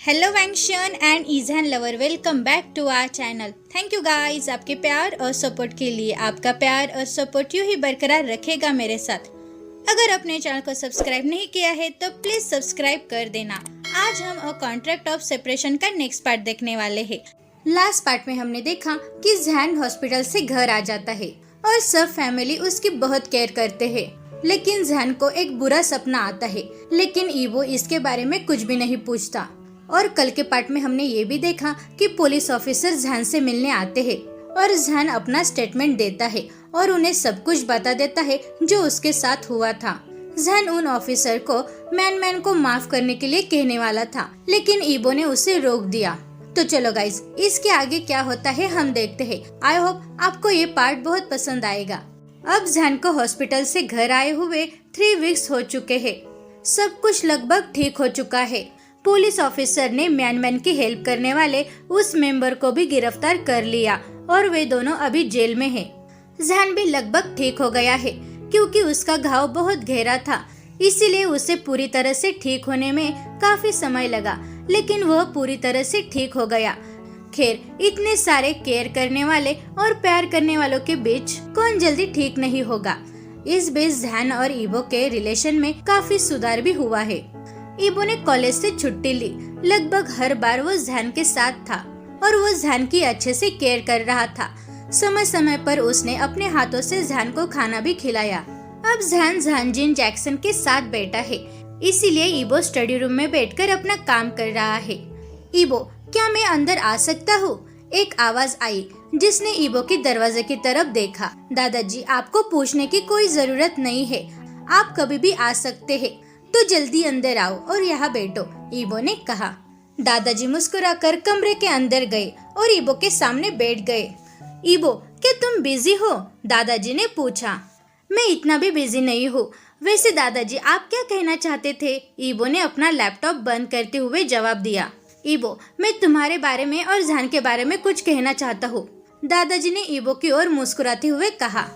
Hello वैंक्शन and ईजहान lover, welcome back to our channel. Thank you guys आपके प्यार और सपोर्ट के लिए। आपका प्यार और सपोर्ट यूं ही बरकरार रखेगा मेरे साथ। अगर अपने चैनल को सब्सक्राइब नहीं किया है तो प्लीज सब्सक्राइब कर देना। आज हम अ कॉन्ट्रैक्ट ऑफ सेपरेशन का नेक्स्ट पार्ट देखने वाले हैं। लास्ट पार्ट में हमने देखा कि जहान हॉस्पिटल से घर आ जाता है और सब फैमिली उसकी बहुत केयर करते हैं। लेकिन जहान को एक बुरा सपना आता है, लेकिन ईवो इसके बारे में कुछ भी नहीं पूछता। और कल के पार्ट में हमने ये भी देखा कि पुलिस ऑफिसर जहान से मिलने आते हैं और जहान अपना स्टेटमेंट देता है और उन्हें सब कुछ बता देता है जो उसके साथ हुआ था। जहान उन ऑफिसर को मैन को माफ करने के लिए कहने वाला था, लेकिन ईबो ने उसे रोक दिया। तो चलो गाइस, इसके आगे क्या होता है हम देखते हैं। आई होप आपको ये पार्ट बहुत पसंद आएगा। अब जहान को हॉस्पिटल से घर आए हुए 3 वीक्स हो चुके हैं। सब कुछ लगभग ठीक हो चुका है। पुलिस ऑफिसर ने मैन की हेल्प करने वाले उस मेंबर को भी गिरफ्तार कर लिया और वे दोनों अभी जेल में हैं। जहान भी लगभग ठीक हो गया है क्योंकि उसका घाव बहुत गहरा था, इसीलिए उसे पूरी तरह से ठीक होने में काफी समय लगा, लेकिन वह पूरी तरह से ठीक हो गया। खैर, इतने सारे केयर करने वाले और प्यार करने वालों के बीच कौन जल्दी ठीक नहीं होगा। इस बीच जहान और ईबो के रिलेशन में काफी सुधार भी हुआ है। ईबो ने कॉलेज से छुट्टी ली। लगभग हर बार वो जहान के साथ था और वो जहान की अच्छे से केयर कर रहा था। समय समय पर उसने अपने हाथों से जहान को खाना भी खिलाया। अब जहान जहानजीन जैक्सन के साथ बैठा है, इसीलिए ईबो स्टडी रूम में बैठकर अपना काम कर रहा है। ईबो, क्या मैं अंदर आ सकता हूँ? एक आवाज आई जिसने ईबो की दरवाजे की तरफ देखा। दादाजी, आपको पूछने की कोई जरूरत नहीं है, आप कभी भी आ सकते हैं, तो जल्दी अंदर आओ और यहाँ बैठो, ईबो ने कहा। दादाजी मुस्कुराकर कमरे के अंदर गए और ईबो के सामने बैठ गए। ईबो, क्या तुम बिजी हो? दादाजी ने पूछा। मैं इतना भी बिजी नहीं हूँ। वैसे दादाजी, आप क्या कहना चाहते थे? ईबो ने अपना लैपटॉप बंद करते हुए जवाब दिया। ईबो, मैं तुम्हारे बारे में और जहान के बारे में कुछ कहना चाहता हूँ, दादाजी ने ईबो की ओर मुस्कुराते हुए कहा।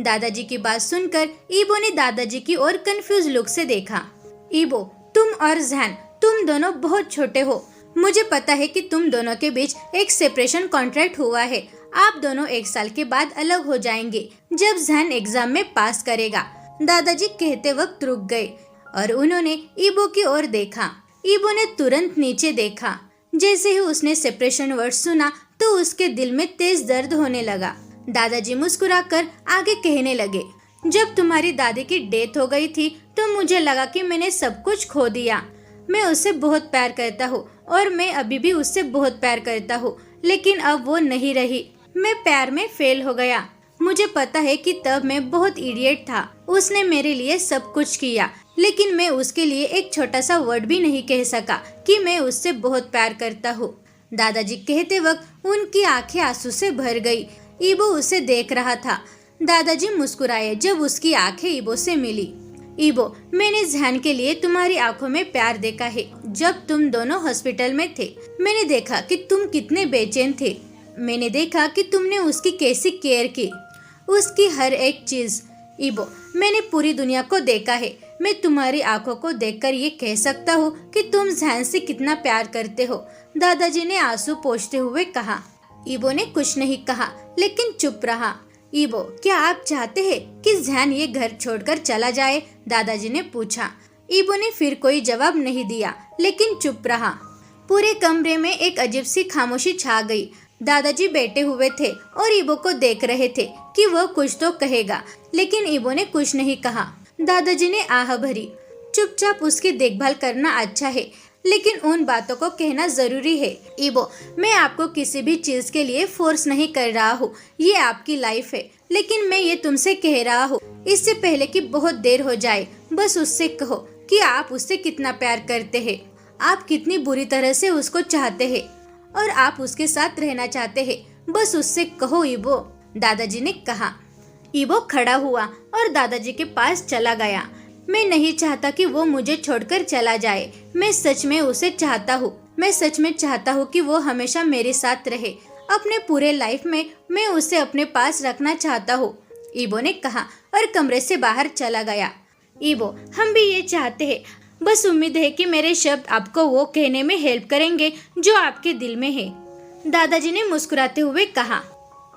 दादाजी की बात सुनकर ईबो ने दादाजी की ओर कंफ्यूज लुक से देखा। ईबो, तुम और जहान, तुम दोनों बहुत छोटे हो। मुझे पता है कि तुम दोनों के बीच एक सेपरेशन कॉन्ट्रैक्ट हुआ है। आप दोनों 1 साल के बाद अलग हो जाएंगे जब जहान एग्जाम में पास करेगा। दादाजी कहते वक्त रुक गए और उन्होंने ईबो की ओर देखा। ईबो ने तुरंत नीचे देखा। जैसे ही उसने सेपरेशन वर्ड सुना तो उसके दिल में तेज दर्द होने लगा। दादाजी मुस्कुराकर आगे कहने लगे, जब तुम्हारी दादी की डेथ हो गई थी तो मुझे लगा कि मैंने सब कुछ खो दिया। मैं उससे बहुत प्यार करता हूँ और मैं अभी भी उससे बहुत प्यार करता हूँ, लेकिन अब वो नहीं रही। मैं प्यार में फेल हो गया। मुझे पता है कि तब मैं बहुत इडियट था। उसने मेरे लिए सब कुछ किया, लेकिन मैं उसके लिए एक छोटा सा वर्ड भी नहीं कह सका कि मैं उससे बहुत प्यार करता हूँ। दादाजी कहते वक्त उनकी आंखें आंसू से भर गई। ईबो उसे देख रहा था। दादाजी मुस्कुराए जब उसकी आंखें ईबो से मिली। ईबो, मैंने जहान के लिए तुम्हारी आंखों में प्यार देखा है। जब तुम दोनों हॉस्पिटल में थे, मैंने देखा कि तुम कितने बेचैन थे। मैंने देखा कि तुमने उसकी कैसी केयर की, उसकी हर एक चीज। ईबो, मैंने पूरी दुनिया को देखा है। मैं तुम्हारी आंखों को देखकर ये कह सकता हूँ कि तुम जहान से कितना प्यार करते हो, दादाजी ने आंसू पोंछते हुए कहा। ईबो ने कुछ नहीं कहा, लेकिन चुप रहा। ईबो, क्या आप चाहते हैं कि जहान ये घर छोड़कर चला जाए? दादाजी ने पूछा। ईबो ने फिर कोई जवाब नहीं दिया, लेकिन चुप रहा। पूरे कमरे में एक अजीब सी खामोशी छा गई। दादाजी बैठे हुए थे और ईबो को देख रहे थे कि वह कुछ तो कहेगा, लेकिन ईबो ने कुछ नहीं कहा। दादाजी ने आह भरी। चुपचाप उसकी देखभाल करना अच्छा है, लेकिन उन बातों को कहना जरूरी है। ईबो, मैं आपको किसी भी चीज के लिए फोर्स नहीं कर रहा हूँ। ये आपकी लाइफ है, लेकिन मैं ये तुमसे कह रहा हूँ इससे पहले कि बहुत देर हो जाए। बस उससे कहो कि आप उससे कितना प्यार करते हैं, आप कितनी बुरी तरह से उसको चाहते हैं और आप उसके साथ रहना चाहते हैं। बस उससे कहो ईबो, दादाजी ने कहा। ईबो खड़ा हुआ और दादाजी के पास चला गया। मैं नहीं चाहता कि वो मुझे छोड़कर चला जाए। मैं सच में उसे चाहता हूँ। मैं सच में चाहता हूँ कि वो हमेशा मेरे साथ रहे। अपने पूरे लाइफ में मैं उसे अपने पास रखना चाहता हूँ, ईबो ने कहा और कमरे से बाहर चला गया। ईबो, हम भी ये चाहते हैं। बस उम्मीद है कि मेरे शब्द आपको वो कहने में हेल्प करेंगे जो आपके दिल में है। दादाजी ने मुस्कुराते हुए कहा,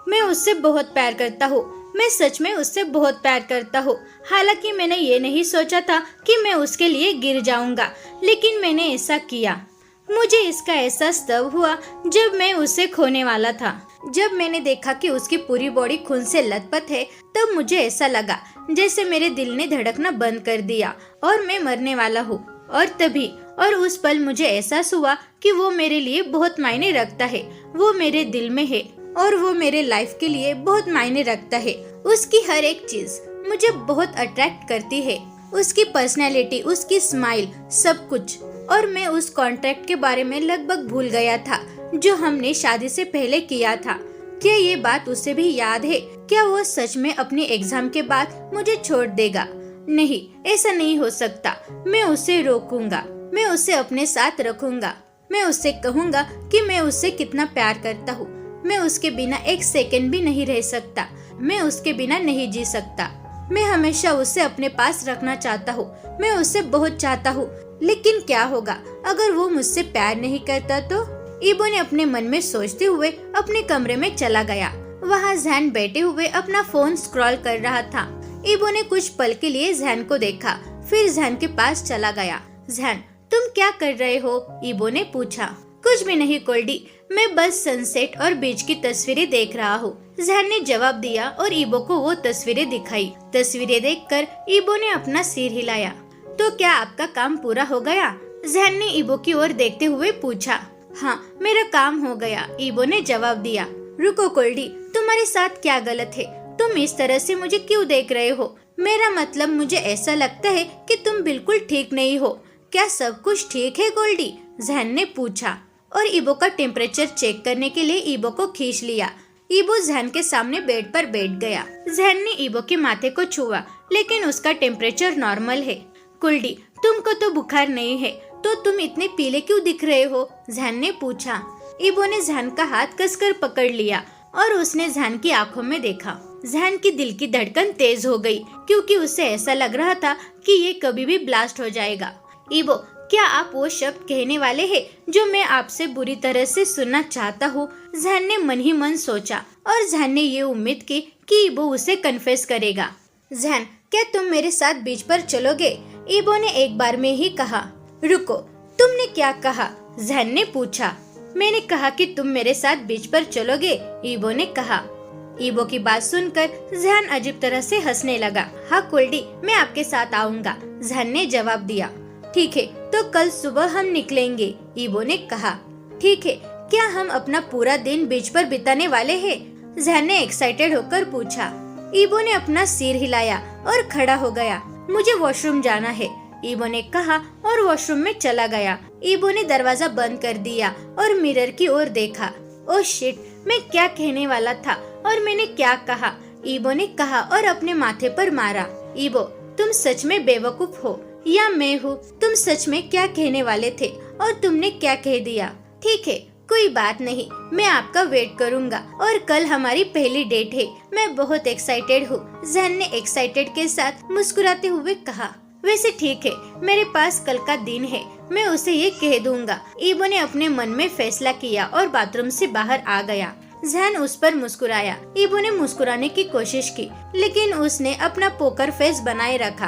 मैं उससे बहुत प्यार करता हूँ। मैं सच में उससे बहुत प्यार करता हूँ। हालांकि मैंने ये नहीं सोचा था कि मैं उसके लिए गिर जाऊंगा, लेकिन मैंने ऐसा किया। मुझे इसका एहसास तब हुआ जब मैं उसे खोने वाला था। जब मैंने देखा कि उसकी पूरी बॉडी खून से लथपथ है, तब मुझे ऐसा लगा जैसे मेरे दिल ने धड़कना बंद कर दिया और मैं मरने वाला हूँ। और उस पल मुझे एहसास हुआ कि वो मेरे लिए बहुत मायने रखता है। वो मेरे दिल में है और वो मेरे लाइफ के लिए बहुत मायने रखता है। उसकी हर एक चीज मुझे बहुत अट्रैक्ट करती है, उसकी पर्सनैलिटी, उसकी स्माइल, सब कुछ। और मैं उस कॉन्ट्रैक्ट के बारे में लगभग भूल गया था जो हमने शादी से पहले किया था। क्या ये बात उसे भी याद है? क्या वो सच में अपने एग्जाम के बाद मुझे छोड़ देगा? नहीं, ऐसा नहीं हो सकता। मैं उसे रोकूंगा, मैं उसे अपने साथ रखूंगा। मैं उससे कहूंगा कि मैं उससे कितना प्यार करता हूँ। मैं उसके बिना एक सेकंड भी नहीं रह सकता। मैं उसके बिना नहीं जी सकता। मैं हमेशा उसे अपने पास रखना चाहता हूँ। मैं उसे बहुत चाहता हूँ। लेकिन क्या होगा अगर वो मुझसे प्यार नहीं करता तो? ईबो ने अपने मन में सोचते हुए अपने कमरे में चला गया। वहाँ जैन बैठे हुए अपना फोन स्क्रॉल कर रहा था। ईबो ने कुछ पल के लिए जैन को देखा, फिर जैन के पास चला गया। जैन, तुम क्या कर रहे हो? ईबो ने पूछा। कुछ भी नहीं कोल्डी, मैं बस सनसेट और बीच की तस्वीरें देख रहा हूँ। जैन ने जवाब दिया और ईबो को वो तस्वीरें दिखाई। तस्वीरें देखकर ईबो ने अपना सिर हिलाया। तो क्या आपका काम पूरा हो गया? जैन ने ईबो की ओर देखते हुए पूछा। हाँ, मेरा काम हो गया, ईबो ने जवाब दिया। रुको कोल्डी, तुम्हारे साथ क्या गलत है? तुम इस तरह से मुझे क्यों देख रहे हो? मेरा मतलब, मुझे ऐसा लगता है कि तुम बिल्कुल ठीक नहीं हो। क्या सब कुछ ठीक है गोल्डी? जैन ने पूछा और ईबो का टेम्परेचर चेक करने के लिए ईबो को खींच लिया। ईबो जैन के सामने बेड पर बैठ गया। जैन ने ईबो के माथे को छुआ, लेकिन उसका टेम्परेचर नॉर्मल है। कुल्डी, तुमको तो बुखार नहीं है, तो तुम इतने पीले क्यों दिख रहे हो? जैन ने पूछा। ईबो ने जैन का हाथ कसकर पकड़ लिया और उसने जैन की आंखों में देखा। जैन की दिल की धड़कन तेज हो गई, क्योंकि उसे ऐसा लग रहा था कि ये कभी भी ब्लास्ट हो जाएगा। ईबो, क्या आप वो शब्द कहने वाले हैं जो मैं आपसे बुरी तरह से सुनना चाहता हूँ? जैन ने मन ही मन सोचा और जैन ने ये उम्मीद की कि ईबो उसे कन्फेस करेगा। जैन, क्या तुम मेरे साथ बीच पर चलोगे? ईबो ने एक बार में ही कहा। रुको, तुमने क्या कहा? जैन ने पूछा। मैंने कहा कि तुम मेरे साथ बीच पर चलोगे, ईबो ने कहा। ईबो की बात सुनकर जैन अजीब तरह से हंसने लगा। हाँ कोल्डी, मैं आपके साथ आऊंगा, जैन ने जवाब दिया। ठीक है, तो कल सुबह हम निकलेंगे, ईबो ने कहा। ठीक है, क्या हम अपना पूरा दिन बीच पर बिताने वाले हैं? जैन ने एक्साइटेड होकर पूछा। ईबो ने अपना सिर हिलाया और खड़ा हो गया। मुझे वॉशरूम जाना है, ईबो ने कहा और वॉशरूम में चला गया। ईबो ने दरवाजा बंद कर दिया और मिरर की ओर देखा। ओह शिट, मैं क्या कहने वाला था और मैंने क्या कहा? ईबो ने कहा और अपने माथे पर मारा। ईबो, तुम सच में बेवकूफ हो या मैं हूँ? तुम सच में क्या कहने वाले थे और तुमने क्या कह दिया? ठीक है, कोई बात नहीं, मैं आपका वेट करूंगा और कल हमारी पहली डेट है। मैं बहुत एक्साइटेड हूँ, जैन ने एक्साइटेड के साथ मुस्कुराते हुए कहा। वैसे ठीक है, मेरे पास कल का दिन है, मैं उसे ये कह दूंगा। ईबो ने अपने मन में फैसला किया और बाथरूम से बाहर आ गया। जैन उस पर मुस्कुराया। ईबो ने मुस्कुराने की कोशिश की, लेकिन उसने अपना पोकर फेस बनाए रखा।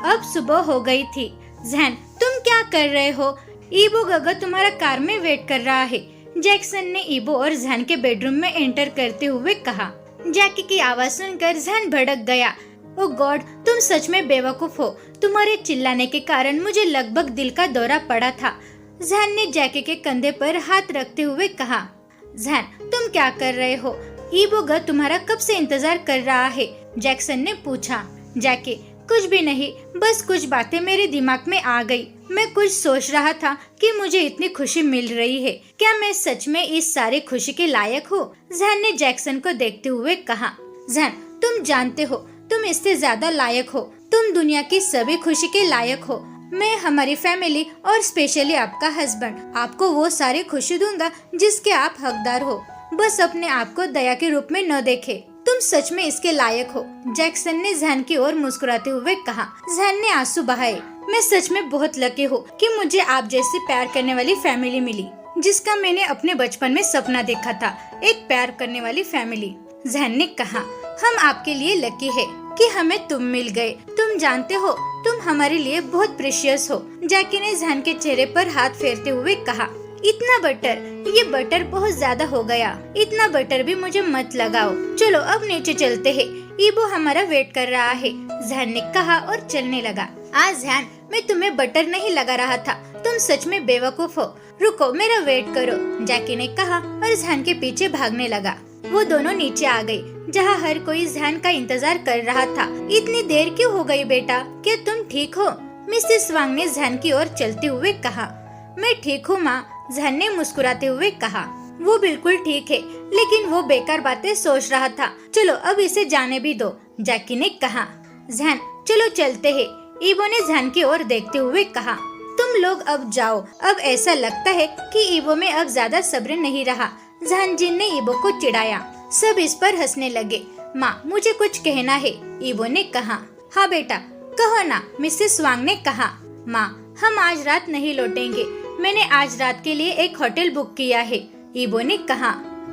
अब सुबह हो गई थी। जैन, तुम क्या कर रहे हो? ईबो गगा तुम्हारा कार में वेट कर रहा है, जैक्सन ने ईबो और जैन के बेडरूम में एंटर करते हुए कहा। जैकी की आवाज सुनकर जैन भड़क गया। ओ गॉड, तुम सच में बेवकूफ हो। तुम्हारे चिल्लाने के कारण मुझे लगभग दिल का दौरा पड़ा था, जैन ने जैकी के कंधे पर हाथ रखते हुए कहा। जैन, तुम क्या कर रहे हो? ईबो गा तुम्हारा कब से इंतजार कर रहा है, जैक्सन ने पूछा। जैकी, कुछ भी नहीं, बस कुछ बातें मेरे दिमाग में आ गई। मैं कुछ सोच रहा था कि मुझे इतनी खुशी मिल रही है, क्या मैं सच में इस सारी खुशी के लायक हूँ? जैन ने जैक्सन को देखते हुए कहा। जैन, तुम जानते हो तुम इससे ज्यादा लायक हो। तुम दुनिया की सभी खुशी के लायक हो। मैं, हमारी फैमिली और स्पेशली आपका हस्बैंड आपको वो सारी खुशी दूंगा जिसके आप हकदार हो। बस अपने आप को दया के रूप में न देखे, तुम सच में इसके लायक हो, जैक्सन ने जैन की ओर मुस्कुराते हुए कहा। जैन ने आंसू बहाए। मैं सच में बहुत लकी हूँ कि मुझे आप जैसी प्यार करने वाली फैमिली मिली, जिसका मैंने अपने बचपन में सपना देखा था, एक प्यार करने वाली फैमिली। जहन ने कहा, हम आपके लिए लकी है कि हमें तुम मिल गए। तुम जानते हो, तुम हमारे लिए बहुत प्रेशियस हो। जैकी ने जहन के चेहरे पर हाथ फेरते हुए कहा, इतना बटर, ये बटर बहुत ज्यादा हो गया। इतना बटर भी मुझे मत लगाओ। चलो अब नीचे चलते हैं, ईबो हमारा वेट कर रहा है। जहन ने कहा और चलने लगा। आज जहन, मैं तुम्हें बटर नहीं लगा रहा था, तुम सच में बेवकूफ हो। रुको, मेरा वेट करो, जैकी ने कहा और जहन के पीछे भागने लगा। वो दोनों नीचे आ गई, जहाँ हर कोई जहन का इंतजार कर रहा था। इतनी देर क्यों हो गई बेटा, क्या तुम ठीक हो? मिसेस वांग ने जहन की ओर चलते हुए कहा। मैं ठीक हूँ माँ, जहन ने मुस्कुराते हुए कहा। वो बिल्कुल ठीक है, लेकिन वो बेकार बातें सोच रहा था। चलो अब इसे जाने भी दो, जैकी ने कहा। जहन, चलो चलते हैं, ईबो ने जहन की ओर देखते हुए कहा। तुम लोग अब जाओ, अब ऐसा लगता है कि ईबो में अब ज्यादा सब्र नहीं रहा। जहन जिन ने ईबो को चिढ़ाया। सब इस पर हंसने लगे। माँ, मुझे कुछ कहना है, ईबो ने कहा। हाँ बेटा, कहो ना, मिसेस वांग ने कहा। माँ, हम आज रात नहीं लौटेंगे, मैंने आज रात के लिए एक होटल बुक किया है, ईबो ने कहा।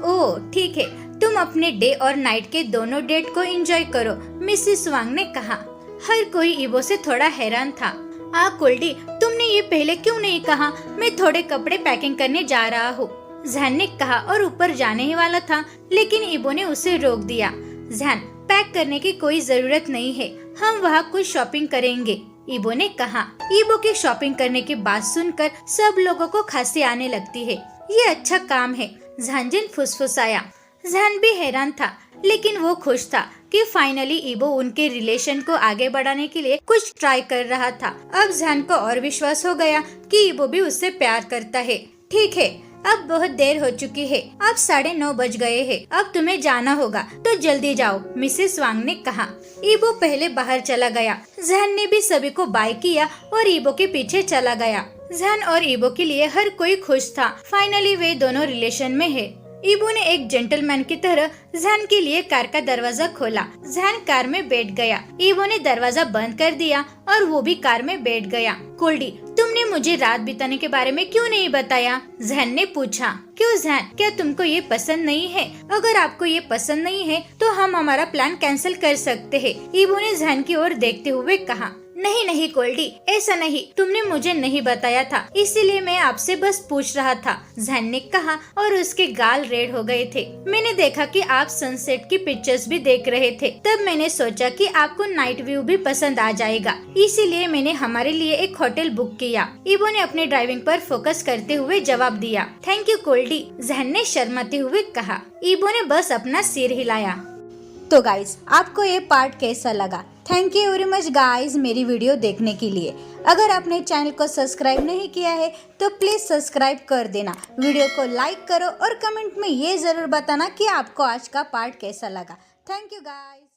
ओह ठीक है, तुम अपने डे और नाइट के दोनों डेट को एंजॉय करो, मिसेस वांग ने कहा। हर कोई ईबो से थोड़ा हैरान था। कोल्डी, तुमने ये पहले क्यों नहीं कहा? मैं थोड़े कपड़े पैकिंग करने जा रहा हूँ, जहन ने कहा और ऊपर जाने ही वाला था, लेकिन ईबो ने उसे रोक दिया। जहन, पैक करने की कोई जरूरत नहीं है, हम वहाँ कुछ शॉपिंग करेंगे, ईबो ने कहा। ईबो की शॉपिंग करने की बात सुनकर सब लोगों को खांसी आने लगती है। ये अच्छा काम है, जहांजिन फुसफुसाया। जहान भी हैरान था, लेकिन वो खुश था कि फाइनली ईबो उनके रिलेशन को आगे बढ़ाने के लिए कुछ ट्राई कर रहा था। अब जहान को और विश्वास हो गया कि ईबो भी उससे प्यार करता है। ठीक है, अब बहुत देर हो चुकी है, अब 9:30 बज गए हैं, अब तुम्हें जाना होगा, तो जल्दी जाओ, मिसेस वांग ने कहा। ईबो पहले बाहर चला गया। जहन ने भी सभी को बाय किया और ईबो के पीछे चला गया। जहन और ईबो के लिए हर कोई खुश था। फाइनली वे दोनों रिलेशन में है। ईबो ने एक जेंटलमैन की तरह जहन के लिए कार का दरवाजा खोला। जहन कार में बैठ गया। ईबो ने दरवाजा बंद कर दिया और वो भी कार में बैठ गया। कोल्डी, तुमने मुझे रात बिताने के बारे में क्यों नहीं बताया? जहन ने पूछा। क्यों जहन, क्या तुमको ये पसंद नहीं है? अगर आपको ये पसंद नहीं है तो हम हमारा प्लान कैंसिल कर सकते हैं, ईबो ने जहन की ओर देखते हुए कहा। नहीं नहीं कोल्डी, ऐसा नहीं, तुमने मुझे नहीं बताया था, इसीलिए मैं आपसे बस पूछ रहा था, जहन ने कहा और उसके गाल रेड हो गए थे। मैंने देखा कि आप सनसेट की पिक्चर्स भी देख रहे थे, तब मैंने सोचा कि आपको नाइट व्यू भी पसंद आ जाएगा, इसीलिए मैंने हमारे लिए एक होटल बुक किया। ईबो ने अपने ड्राइविंग पर फोकस करते हुए जवाब दिया। थैंक यू कोल्डी, जहन ने शर्माते हुए कहा। ईबो ने बस अपना सिर हिलाया। तो गाइज, आपको ये पार्ट कैसा लगा? Thank you very much guys मेरी वीडियो देखने के लिए। अगर आपने चैनल को सब्सक्राइब नहीं किया है तो प्लीज़ सब्सक्राइब कर देना, वीडियो को लाइक करो और कमेंट में ये ज़रूर बताना कि आपको आज का पार्ट कैसा लगा। Thank you guys.